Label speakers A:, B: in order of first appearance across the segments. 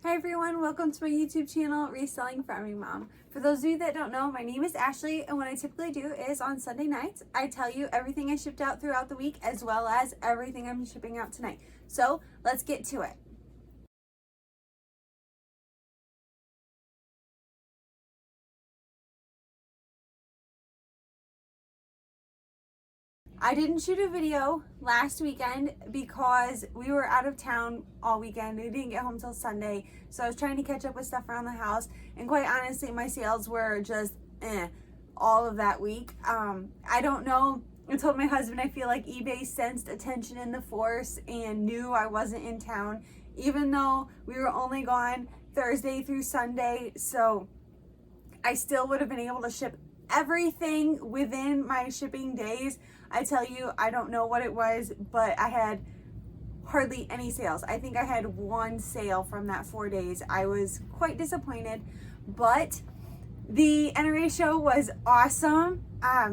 A: Hi everyone, welcome to my YouTube channel, Reselling Farming Mom. For those of you that don't know, my name is Ashley, and what I typically do is on Sunday nights, I tell you everything I shipped out throughout the week as well as everything I'm shipping out tonight. So let's get to it. I didn't shoot a video last weekend because we were out of town all weekend. We didn't get home till Sunday, so I was trying to catch up with stuff around the house, and quite honestly, my sales were just all of that week. I don't know. I told my husband I feel like eBay sensed attention in the force and knew I wasn't in town, even though we were only gone Thursday through Sunday, so I still would have been able to ship everything within my shipping days. I tell you, I don't know what it was, but I had hardly any sales. I think I had one sale from that 4 days. I was quite disappointed, but the NRA show was awesome.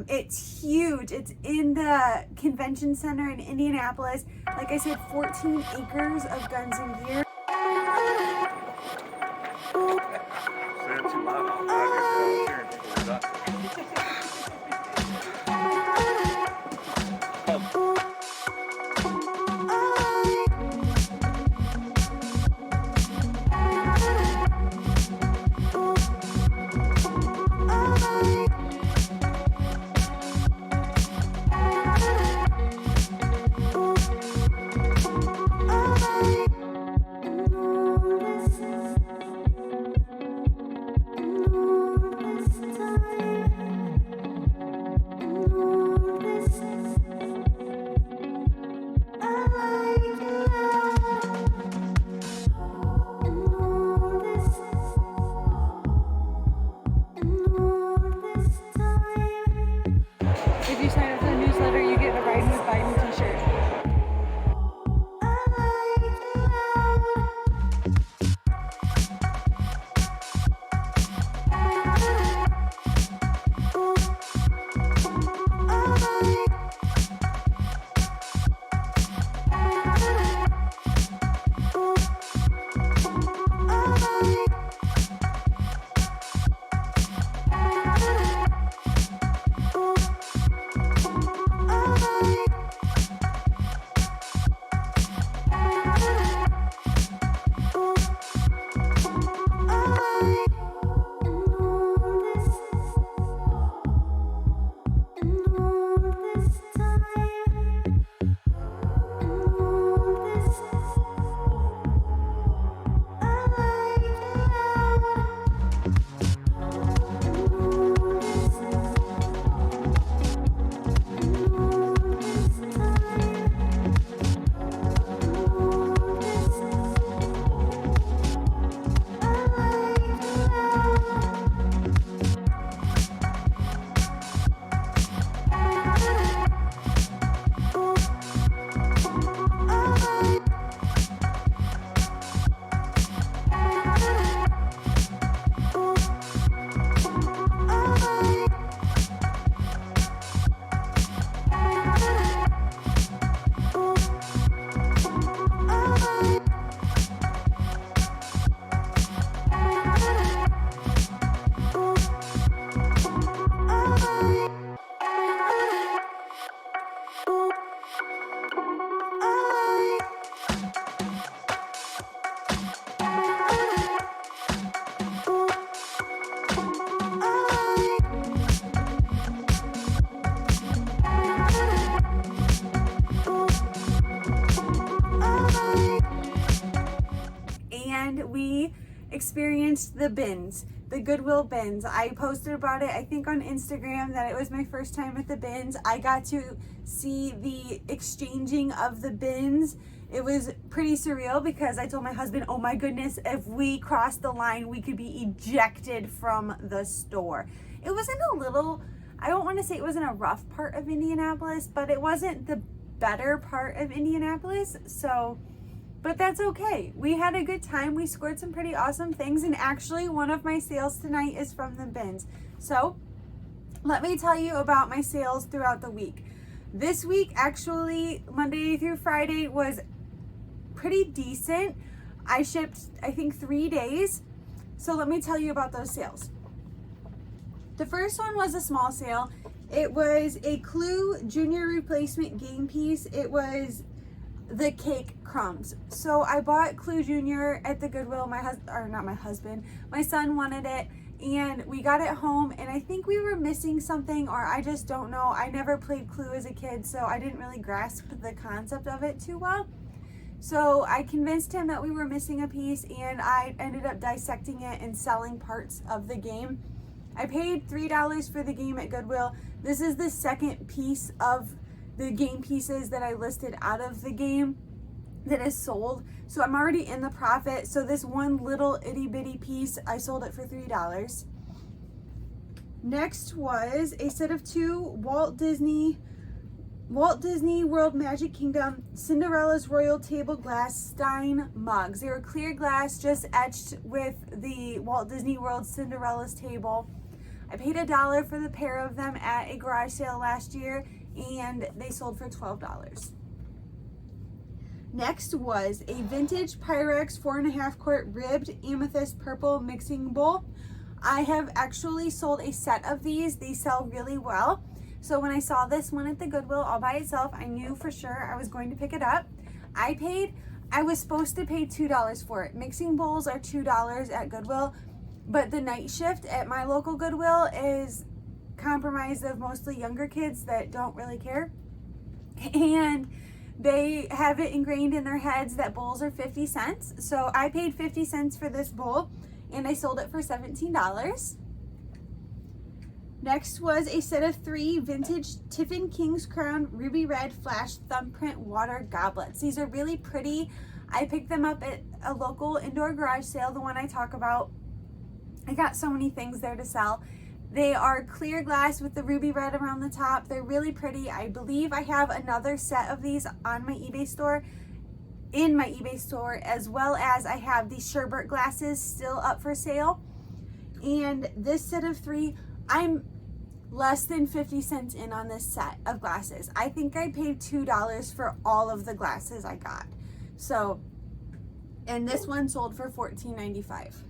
A: It's huge. It's in the convention center in Indianapolis. Like I said, 14 acres of guns and gear.
B: Say it too loud, I'll volunteer and people are done.
A: If you sign up for the newsletter, you get a Riding with Biden t-shirt. And we experienced the bins, the Goodwill bins. I posted about it, I think on Instagram, that it was my first time at the bins. I got to see the exchanging of the bins. It was pretty surreal because I told my husband, oh my goodness, if we crossed the line, we could be ejected from the store. It was in a little, I don't want to say it was in a rough part of Indianapolis, but it wasn't the better part of Indianapolis, but that's okay. We had a good time. We scored some pretty awesome things, and actually one of my sales tonight is from the bins. So let me tell you about my sales throughout the week. This week, actually, Monday through Friday was pretty decent. I shipped, I think, 3 days. So let me tell you about those sales. The first one was a small sale. It was a Clue Junior replacement game piece. It was the cake crumbs. So I bought Clue Junior at the Goodwill. My son wanted it, and we got it home, and I think we were missing something, or I just don't know. I never played Clue as a kid, so I didn't really grasp the concept of it too well. So I convinced him that we were missing a piece, and I ended up dissecting it and selling parts of the game. I paid $3 for the game at Goodwill. This is the second piece of the game pieces that I listed out of the game that is sold. So I'm already in the profit. So this one little itty bitty piece, I sold it for $3. Next was a set of 2 Walt Disney World Magic Kingdom Cinderella's Royal Table Glass Stein mugs. They were clear glass, just etched with the Walt Disney World Cinderella's table. I paid $1 for the pair of them at a garage sale last year, and they sold for $12. Next was a vintage Pyrex 4.5 quart ribbed amethyst purple mixing bowl. I have actually sold a set of these. They sell really well. So when I saw this one at the Goodwill all by itself, I knew for sure I was going to pick it up. I was supposed to pay $2 for it. Mixing bowls are $2 at Goodwill, but the night shift at my local Goodwill is comprised of mostly younger kids that don't really care. And they have it ingrained in their heads that bowls are 50 cents. So I paid 50 cents for this bowl, and I sold it for $17. Next was a set of 3 vintage Tiffin King's Crown Ruby Red Flash Thumbprint Water Goblets. These are really pretty. I picked them up at a local indoor garage sale, the one I talk about. I got so many things there to sell. They are clear glass with the ruby red around the top. They're really pretty. I believe I have another set of these on my eBay store, as well as I have these sherbet glasses still up for sale. And this set of 3, I'm less than 50 cents in on this set of glasses. I think I paid $2 for all of the glasses I got. So, and this one sold for $14.95.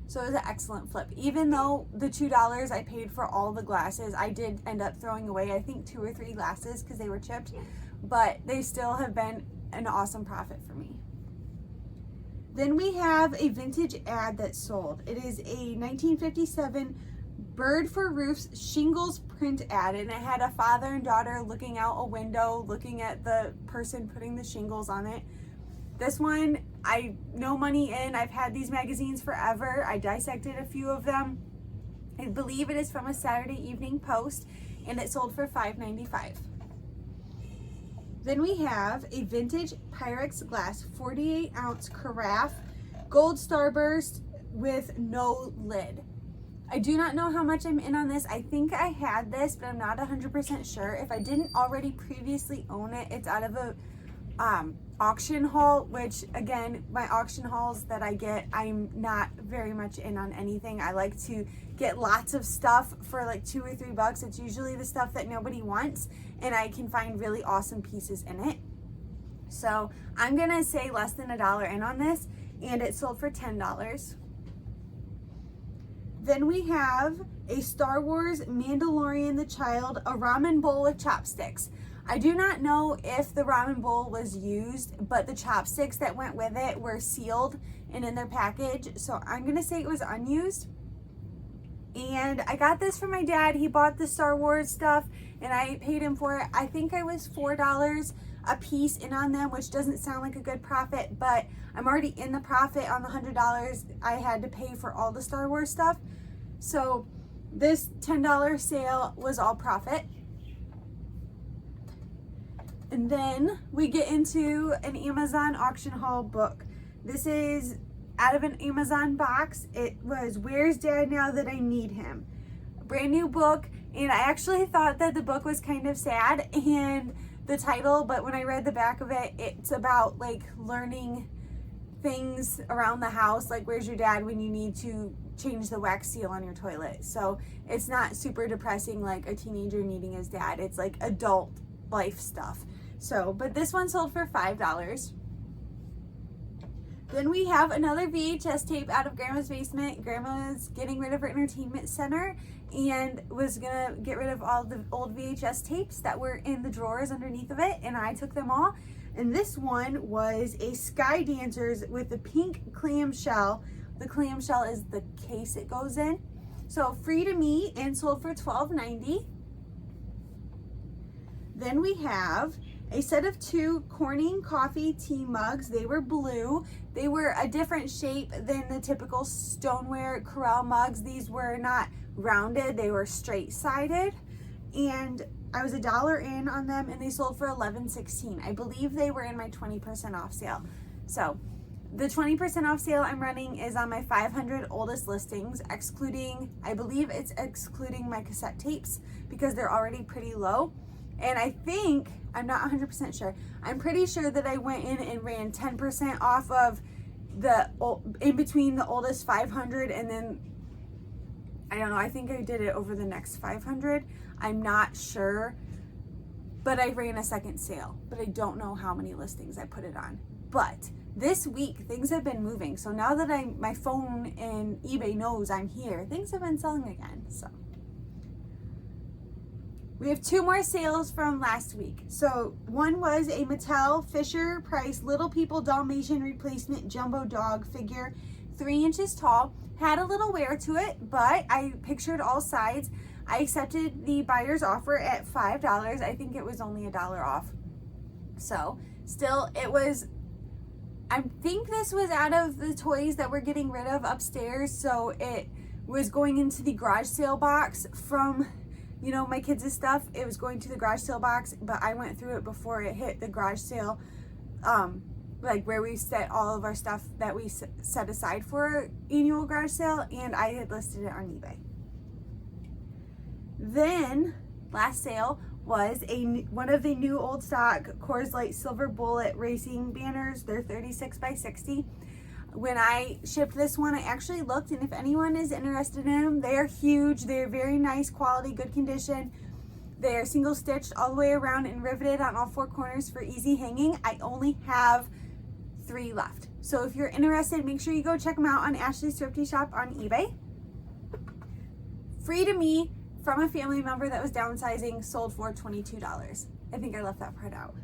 A: So it was an excellent flip. Even though the $2 I paid for all the glasses, I did end up throwing away, I think, 2 or 3 glasses because they were chipped, but they still have been an awesome profit for me. Then we have a vintage ad that sold. It is a 1957 Bird for Roofs shingles print ad, and it had a father and daughter looking out a window, looking at the person putting the shingles on it. This one, no money in. I've had these magazines forever. I dissected a few of them. I believe it is from a Saturday Evening Post, and it sold for $5.95. Then we have a vintage Pyrex glass 48-ounce carafe gold starburst with no lid. I do not know how much I'm in on this. I think I had this, but I'm not 100% sure. If I didn't already previously own it, it's out of a auction haul, which again, my auction hauls that I get, I'm not very much in on anything. I like to get lots of stuff for like $2 or $3. It's usually the stuff that nobody wants, and I can find really awesome pieces in it. So I'm gonna say less than $1 in on this, and it sold for $10. Then we have a Star Wars Mandalorian the Child, a ramen bowl with chopsticks. I do not know if the ramen bowl was used, but the chopsticks that went with it were sealed and in their package, so I'm gonna say it was unused. And I got this from my dad. He bought the Star Wars stuff, and I paid him for it. I think I was $4 a piece in on them, which doesn't sound like a good profit, but I'm already in the profit on the $100 I had to pay for all the Star Wars stuff. So this $10 sale was all profit. And then we get into an Amazon auction haul book. This is out of an Amazon box. It was Where's Dad Now That I Need Him? A brand new book, and I actually thought that the book was kind of sad and the title, but when I read the back of it, it's about like learning things around the house, like where's your dad when you need to change the wax seal on your toilet. So it's not super depressing like a teenager needing his dad. It's like adult life stuff. So, but this one sold for $5. Then we have another VHS tape out of Grandma's basement. Grandma's getting rid of her entertainment center and was gonna get rid of all the old VHS tapes that were in the drawers underneath of it, and I took them all. And this one was a Sky Dancers with the pink clamshell. The clamshell is the case it goes in. So free to me and sold for $12.90. Then we have a set of 2 Corning coffee tea mugs. They were blue. They were a different shape than the typical stoneware Corelle mugs. These were not rounded, they were straight-sided. And I was $1 in on them, and they sold for $11.16. I believe they were in my 20% off sale. So the 20% off sale I'm running is on my 500 oldest listings, excluding, I believe it's excluding my cassette tapes because they're already pretty low. And I think, I'm not 100% sure, I'm pretty sure that I went in and ran 10% off of the, in between the oldest 500 and then, I don't know, I think I did it over the next 500. I'm not sure, but I ran a second sale, but I don't know how many listings I put it on. But this week, things have been moving. So now that my phone and eBay knows I'm here, things have been selling again, so. We have 2 more sales from last week. So one was a Mattel Fisher Price Little People Dalmatian Replacement Jumbo Dog figure, 3 inches tall. Had a little wear to it, but I pictured all sides. I accepted the buyer's offer at $5. I think it was only $1 off. So still, it was, I think this was out of the toys that we're getting rid of upstairs. So it was going into the garage sale box from, you know, my kids' stuff. It was going to the garage sale box, but I went through it before it hit the garage sale, like where we set all of our stuff that we set aside for annual garage sale, and I had listed it on eBay. Then last sale was one of the new old stock Coors Light Silver Bullet racing banners. They're 36 by 60. When I shipped this one, I actually looked, and if anyone is interested in them, they are huge. They're very nice quality, good condition. They're single stitched all the way around and riveted on all 4 corners for easy hanging. I only have 3 left. So if you're interested, make sure you go check them out on Ashley's Thrifty Shop on eBay. Free to me from a family member that was downsizing, sold for $22. I think I left that part out.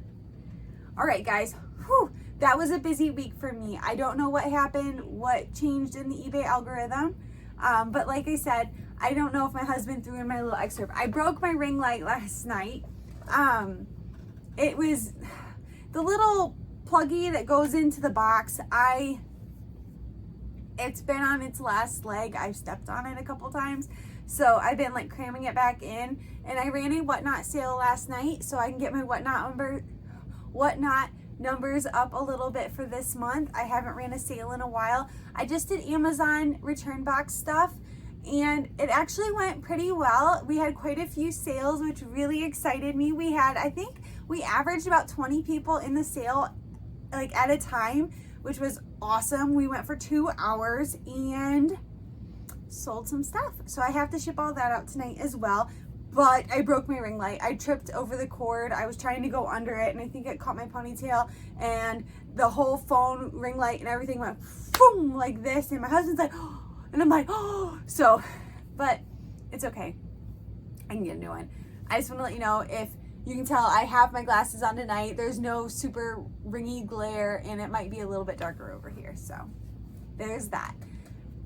A: All right, guys. Whew. That was a busy week for me. I don't know what happened, what changed in the eBay algorithm. But like I said, I don't know if my husband threw in my little excerpt. I broke my ring light last night. It was the little pluggy that goes into the box. It's been on its last leg. I've stepped on it a couple times. So I've been like cramming it back in. And I ran a Whatnot sale last night so I can get my Whatnot numbers up a little bit for this month. I haven't ran a sale in a while. I just did Amazon return box stuff, and it actually went pretty well. We had quite a few sales, which really excited me. I think we averaged about 20 people in the sale like at a time, which was awesome. We went for 2 hours and sold some stuff. So I have to ship all that out tonight as well. But I broke my ring light. I tripped over the cord. I was trying to go under it, and I think it caught my ponytail, and the whole phone ring light and everything went boom like this, and my husband's like, oh, and I'm like, oh. So, but it's okay. I can get a new one. I just want to let you know, if you can tell, I have my glasses on tonight. There's no super ringy glare, and it might be a little bit darker over here. So there's that.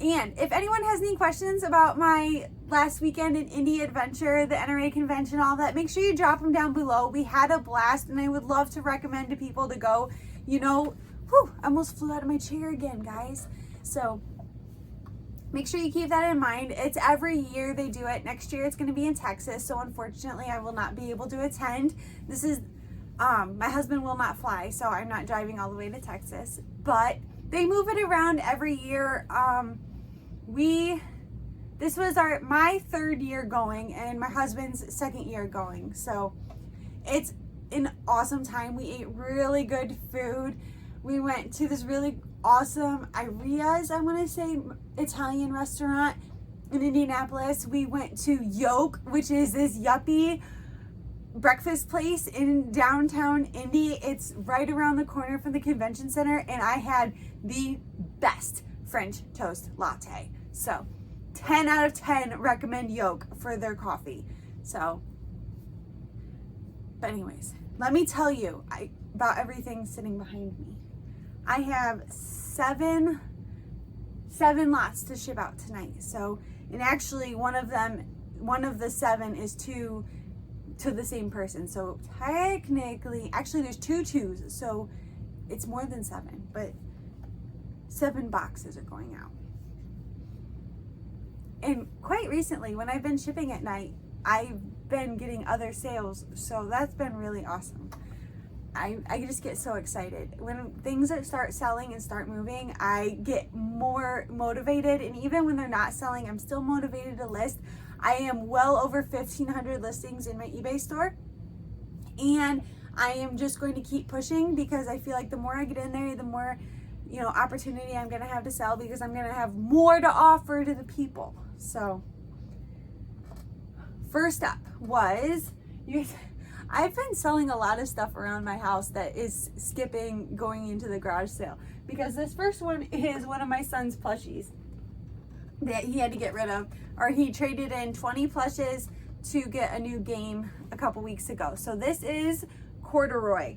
A: And if anyone has any questions about my last weekend in Indy adventure, the NRA convention, all that, make sure you drop them down below. We had a blast, and I would love to recommend to people to go. You know, whew, I almost flew out of my chair again, guys. So make sure you keep that in mind. It's every year they do it. Next year it's going to be in Texas, so unfortunately I will not be able to attend. This is, my husband will not fly, so I'm not driving all the way to Texas. But they move it around every year. This was my 3rd year going, and my husband's 2nd year going. So it's an awesome time. We ate really good food. We went to this really awesome Iria's, I want to say, Italian restaurant in Indianapolis. We went to Yoke, which is this yuppie breakfast place in downtown Indy. It's right around the corner from the convention center, and I had the best French toast latte. So 10 out of 10 recommend Yoke for their coffee. So, but anyways, let me tell you about everything sitting behind me. I have seven lots to ship out tonight. So, and actually one of the 7 is to the same person. So technically, actually there's 2 twos. So it's more than 7, but 7 boxes are going out. And quite recently, when I've been shipping at night, I've been getting other sales. So that's been really awesome. I just get so excited. When things start selling and start moving, I get more motivated. And even when they're not selling, I'm still motivated to list. I am well over 1,500 listings in my eBay store. And I am just going to keep pushing, because I feel like the more I get in there, the more, opportunity I'm going to have to sell, because I'm going to have more to offer to the people. So first up was, I've been selling a lot of stuff around my house that is skipping going into the garage sale, because this first one is one of my son's plushies that he had to get rid of, or he traded in 20 plushes to get a new game a couple weeks ago. So this is Corduroy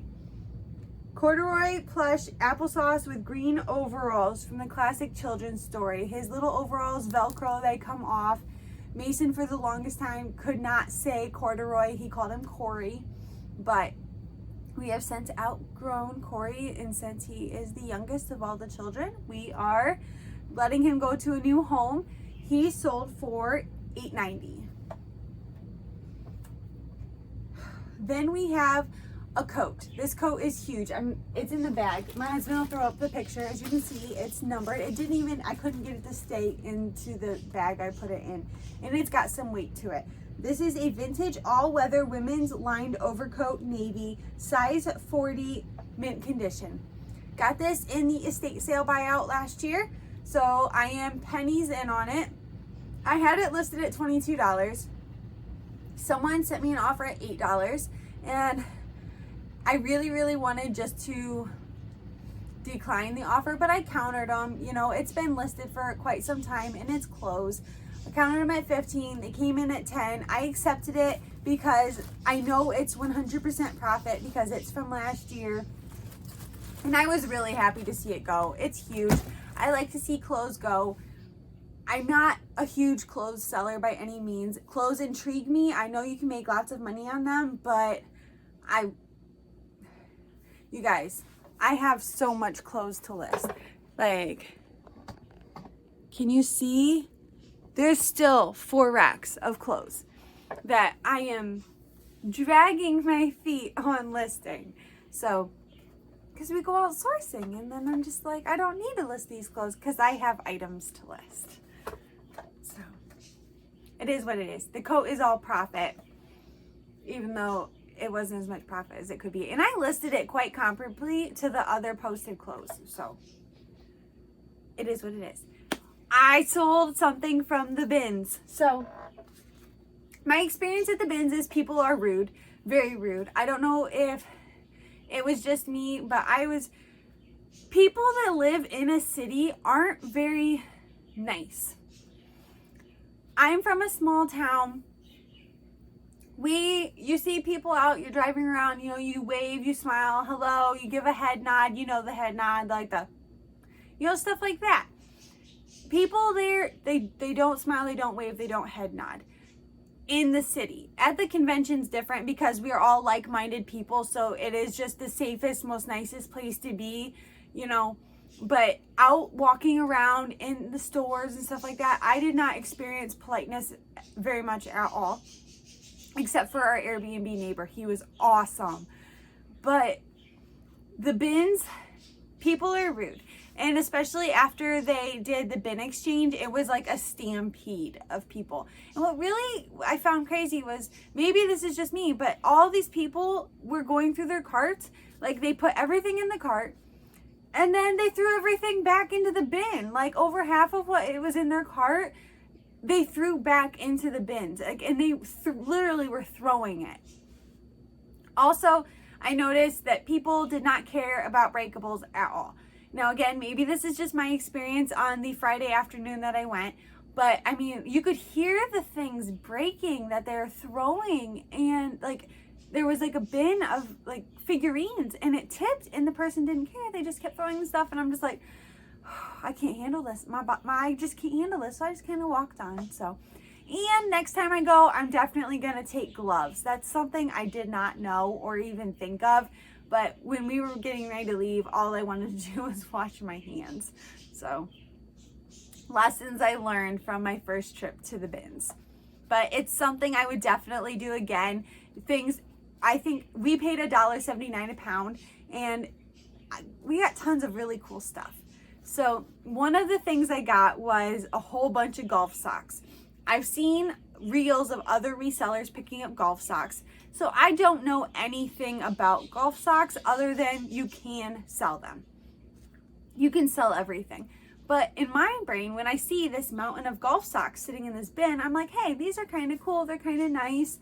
A: plush applesauce with green overalls from the classic children's story. His little overalls Velcro, they come off. Mason, for the longest time, could not say corduroy. He called him Corey. But we have since outgrown Corey, and since he is the youngest of all the children, we are letting him go to a new home. He sold for $8.90. Then we have a coat. This coat is huge. It's in the bag. My husband will throw up the picture. As you can see, it's numbered. I couldn't get it to stay into the bag I put it in. And it's got some weight to it. This is a vintage all-weather women's lined overcoat, navy, size 40, mint condition. Got this in the estate sale buyout last year, so I am pennies in on it. I had it listed at $22. Someone sent me an offer at $8, and I really, really wanted just to decline the offer, but I countered them. It's been listed for quite some time and it's closed. I countered them at 15. They came in at 10. I accepted it because I know it's 100% profit, because it's from last year. And I was really happy to see it go. It's huge. I like to see clothes go. I'm not a huge clothes seller by any means. Clothes intrigue me. I know you can make lots of money on them, but you guys, I have so much clothes to list. Like, can you see? There's still 4 racks of clothes that I am dragging my feet on listing. So, because we go out sourcing, and then I'm just like, I don't need to list these clothes because I have items to list. So, it is what it is. The coat is all profit, even though it wasn't as much profit as it could be. And I listed it quite comparably to the other posted clothes. So it is what it is. I sold something from the bins. So my experience at the bins is people are rude, very rude. I don't know if it was just me, but people that live in a city aren't very nice. I'm from a small town. You see people out, you're driving around, you wave, you smile, hello, you give a head nod, the head nod, like stuff like that. People there, they don't smile, they don't wave, they don't head nod. In the city. At the convention's different, because we are all like-minded people, so it is just the safest, most nicest place to be, But out walking around in the stores and stuff like that, I did not experience politeness very much at all. Except for our Airbnb neighbor. He was awesome. But the bins, people are rude. And especially after they did the bin exchange, it was like a stampede of people. And what really I found crazy was, maybe this is just me, but all these people were going through their carts. Like, they put everything in the cart, and then they threw everything back into the bin. Like, over half of what it was in their cart, they threw back into the bins, and they literally were throwing it. Also, I noticed that people did not care about breakables at all. Now, again, maybe this is just my experience on the Friday afternoon that I went, but I mean, you could hear the things breaking that they're throwing, and like there was like a bin of like figurines and it tipped and the person didn't care. They just kept throwing the stuff, and I'm just like, oh, I can't handle this. I just can't handle this. So I just kind of walked on. So, and next time I go, I'm definitely going to take gloves. That's something I did not know or even think of. But when we were getting ready to leave, all I wanted to do was wash my hands. So, lessons I learned from my first trip to the bins. But it's something I would definitely do again. I think we paid $1.79 a pound, and we got tons of really cool stuff. So one of the things I got was a whole bunch of golf socks. I've seen reels of other resellers picking up golf socks. So I don't know anything about golf socks other than you can sell them. You can sell everything. But in my brain, when I see this mountain of golf socks sitting in this bin, I'm like, hey, these are kind of cool. They're kind of nice.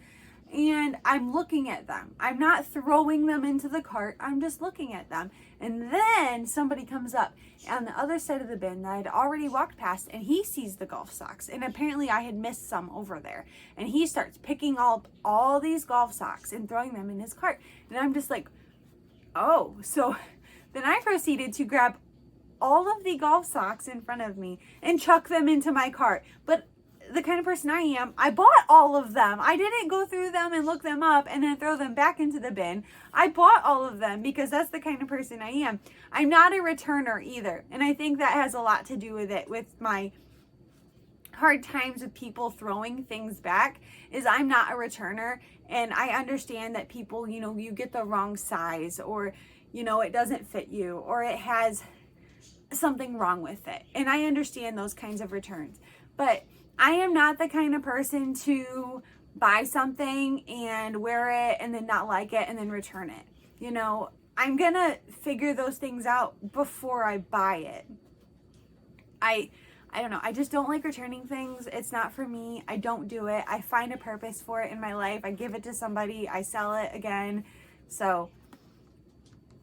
A: And I'm looking at them. I'm not throwing them into the cart. I'm just looking at them. And then somebody comes up on the other side of the bin that I'd already walked past, and he sees the golf socks. And apparently I had missed some over there. And he starts picking up all these golf socks and throwing them in his cart. And I'm just like, oh. So then I proceeded to grab all of the golf socks in front of me and chuck them into my cart. But the kind of person I am, I bought all of them. I didn't go through them and look them up and then throw them back into the bin. I bought all of them because that's the kind of person I am. I'm not a returner either. And I think that has a lot to do with it, with my hard times with people throwing things back, is I'm not a returner. And I understand that people, you get the wrong size, or, it doesn't fit you, or it has something wrong with it. And I understand those kinds of returns. But I am not the kind of person to buy something and wear it and then not like it and then return it. I'm going to figure those things out before I buy it. I don't know. I just don't like returning things. It's not for me. I don't do it. I find a purpose for it in my life. I give it to somebody. I sell it again. So,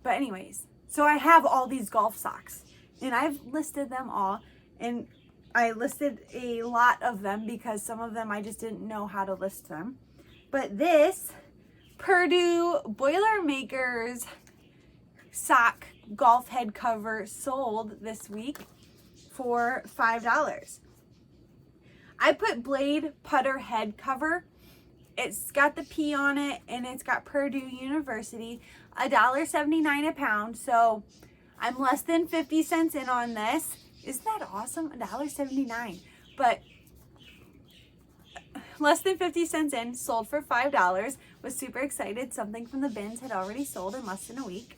A: but anyways, so I have all these golf socks and I've listed them all, and I listed a lot of them because some of them I just didn't know how to list them. But this Purdue Boilermakers sock golf head cover sold this week for $5. I put Blade Putter head cover. It's got the P on it, and it's got Purdue University, $1.79 a pound. So I'm less than 50 cents in on this. Isn't that awesome? $1.79. But less than 50 cents in, sold for $5. Was super excited. Something from the bins had already sold in less than a week.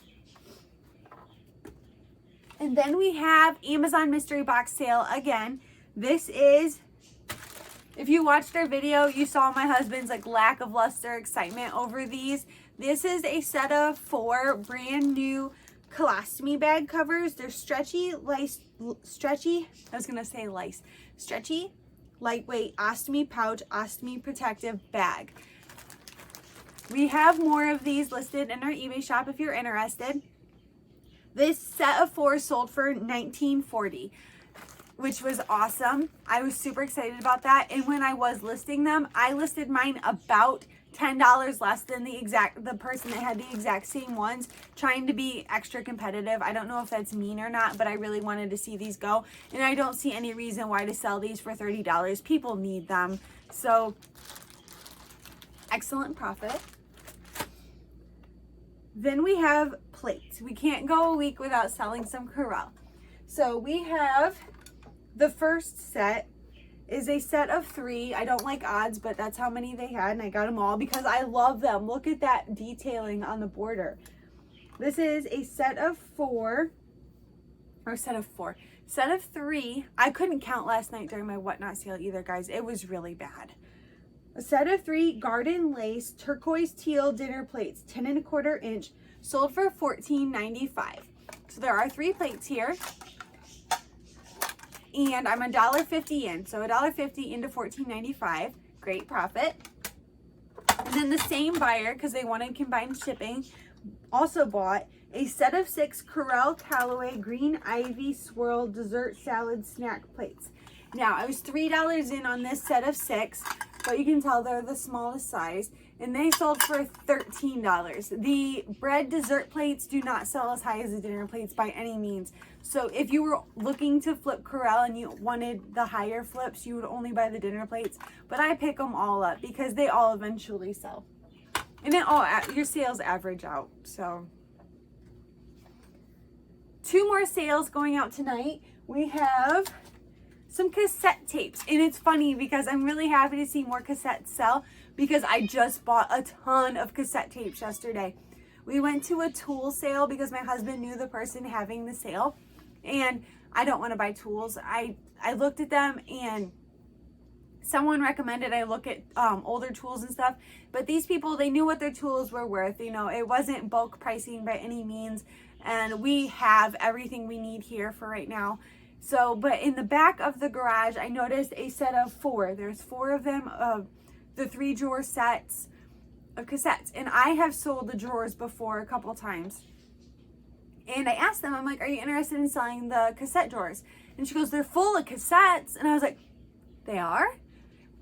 A: And then we have Amazon mystery box sale again. This is, if you watched our video, you saw my husband's lack of luster excitement over these. This is a set of 4 brand new colostomy bag covers. They're stretchy, lightweight ostomy pouch, ostomy protective bag. We have more of these listed in our eBay shop if you're interested. This set of 4 sold for $19.40, which was awesome. I was super excited about that. And when I was listing them, I listed mine about $10 less than the person that had the exact same ones, trying to be extra competitive. I don't know if that's mean or not, but I really wanted to see these go. And I don't see any reason why to sell these for $30. People need them. So, excellent profit. Then we have plates. We can't go a week without selling some Corelle. So we have the first set is a set of 3. I don't like odds, but that's how many they had, and I got them all because I love them. Look at that detailing on the border. This is a set of 4, or set of 3. I couldn't count last night during my whatnot sale either, guys. It was really bad. A set of 3 garden lace turquoise teal dinner plates, 10 1/4 inch, sold for $14.95. So there are 3 plates here. And I'm $1.50 in. So $1.50 into $14.95. Great profit. And And then the same buyer, because they wanted combined shipping, also bought a set of 6 Corel Callaway Green Ivy Swirl Dessert Salad Snack Plates. Now, I was $3 in on this set of 6, but you can tell they're the smallest size, and they sold for $13. The bread dessert plates do not sell as high as the dinner plates by any means. So if you were looking to flip Corel and you wanted the higher flips, you would only buy the dinner plates. But I pick them all up because they all eventually sell. And then your sales average out. So 2 more sales going out tonight. We have some cassette tapes, and it's funny because I'm really happy to see more cassettes sell because I just bought a ton of cassette tapes yesterday. We went to a tool sale because my husband knew the person having the sale, and I don't want to buy tools. I looked at them, and someone recommended I look at older tools and stuff, but these people, they knew what their tools were worth. You know, it wasn't bulk pricing by any means, and we have everything we need here for right now. So, but in the back of the garage, I noticed a set of 4. There's 4 of them, of the 3 drawer sets of cassettes. And I have sold the drawers before a couple times. And I asked them, I'm like, are you interested in selling the cassette drawers? And she goes, they're full of cassettes. And I was like, they are?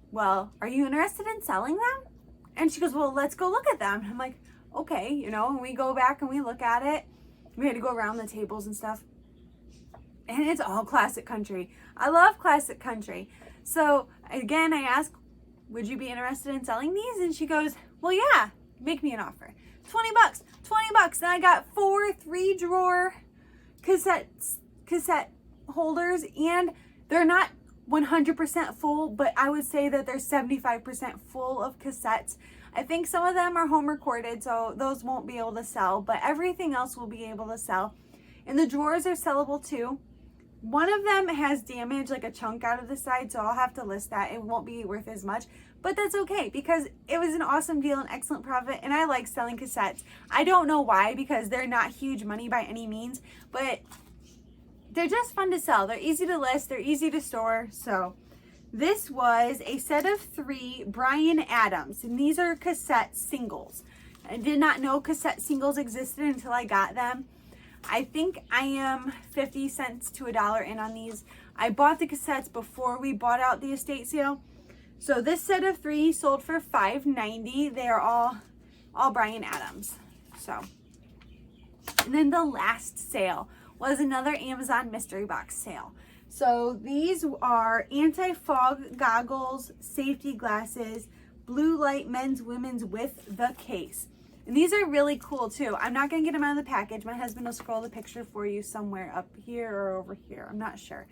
A: Well, are you interested in selling them? And she goes, well, let's go look at them. I'm like, okay, you know, and we go back and we look at it. We had to go around the tables and stuff. And it's all classic country. I love classic country. So again, I asked, would you be interested in selling these? And she goes, well, yeah, make me an offer. $20, $20. And I got 4 3-drawer cassette holders, and they're not 100% full, but I would say that they're 75% full of cassettes. I think some of them are home recorded, so those won't be able to sell, but everything else will be able to sell. And the drawers are sellable too. One of them has damage, like a chunk out of the side, so I'll have to list that. It won't be worth as much, but that's okay because it was an awesome deal and excellent profit, and I like selling cassettes. I don't know why, because they're not huge money by any means, but they're just fun to sell. They're easy to list, they're easy to store. So this was a set of 3 Bryan Adams, and these are cassette singles. I did not know cassette singles existed until I got them. I think I am 50 cents to $1 in on these. I bought the cassettes before we bought out the estate sale. So this set of 3 sold for $5.90. They are all Bryan Adams. So, and then the last sale was another Amazon mystery box sale. So these are anti-fog goggles, safety glasses, blue light men's, women's with the case. And these are really cool too. I'm not gonna get them out of the package. My husband will scroll the picture for you somewhere up here or over here. I'm not sure.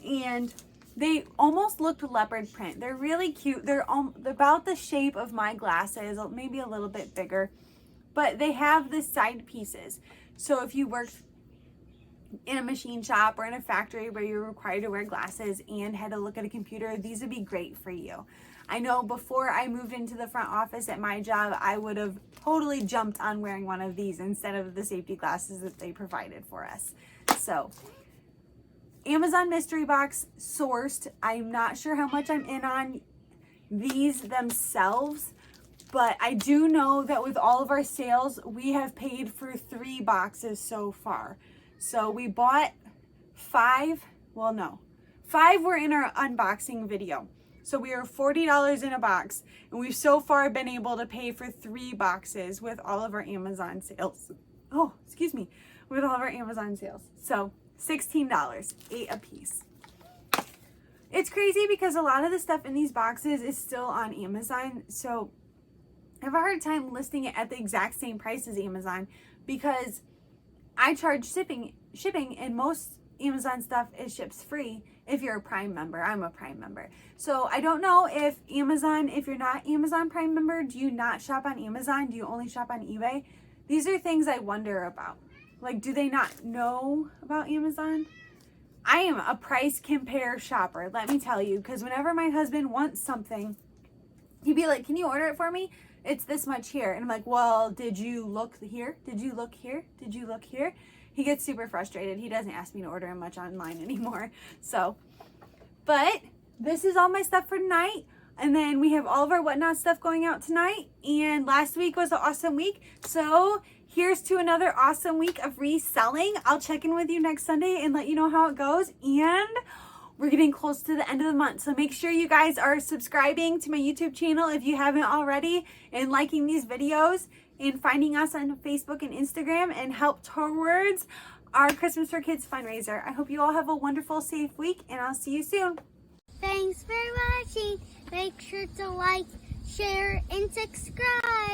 A: And they almost looked leopard print. They're really cute. They're about the shape of my glasses, maybe a little bit bigger, but they have the side pieces. So if you work in a machine shop or in a factory where you're required to wear glasses and had to look at a computer, these would be great for you. I know before I moved into the front office at my job, I would have totally jumped on wearing one of these instead of the safety glasses that they provided for us. So, Amazon mystery box sourced. I'm not sure how much I'm in on these themselves, but I do know that with all of our sales, we have paid for 3 boxes so far. So we bought 5, well no, 5 were in our unboxing video. So we are $40 in a box, and we've so far been able to pay for 3 boxes with all of our Amazon sales. Oh, excuse me, with all of our Amazon sales. So $16, 8 a piece. It's crazy because a lot of the stuff in these boxes is still on Amazon. So I have a hard time listing it at the exact same price as Amazon because I charge shipping, and most Amazon stuff is ships free if you're a Prime member. I'm a Prime member. So I don't know if Amazon, if you're not Amazon Prime member, do you not shop on Amazon? Do you only shop on eBay? These are things I wonder about. Like, do they not know about Amazon? I am a price compare shopper, let me tell you, because whenever my husband wants something, he'd be like, can you order it for me? It's this much here. And I'm like, well, did you look here? Did you look here? Did you look here? He gets super frustrated. He doesn't ask me to order him much online anymore. So, but this is all my stuff for tonight. And then we have all of our Whatnot stuff going out tonight. And last week was an awesome week. So here's to another awesome week of reselling. I'll check in with you next Sunday and let you know how it goes. And we're getting close to the end of the month. So make sure you guys are subscribing to my YouTube channel if you haven't already, and liking these videos, and finding us on Facebook and Instagram, and help towards our Christmas for Kids fundraiser. I hope you all have a wonderful, safe week, and I'll see you soon.
C: Thanks for watching. Make sure to like, share, and subscribe.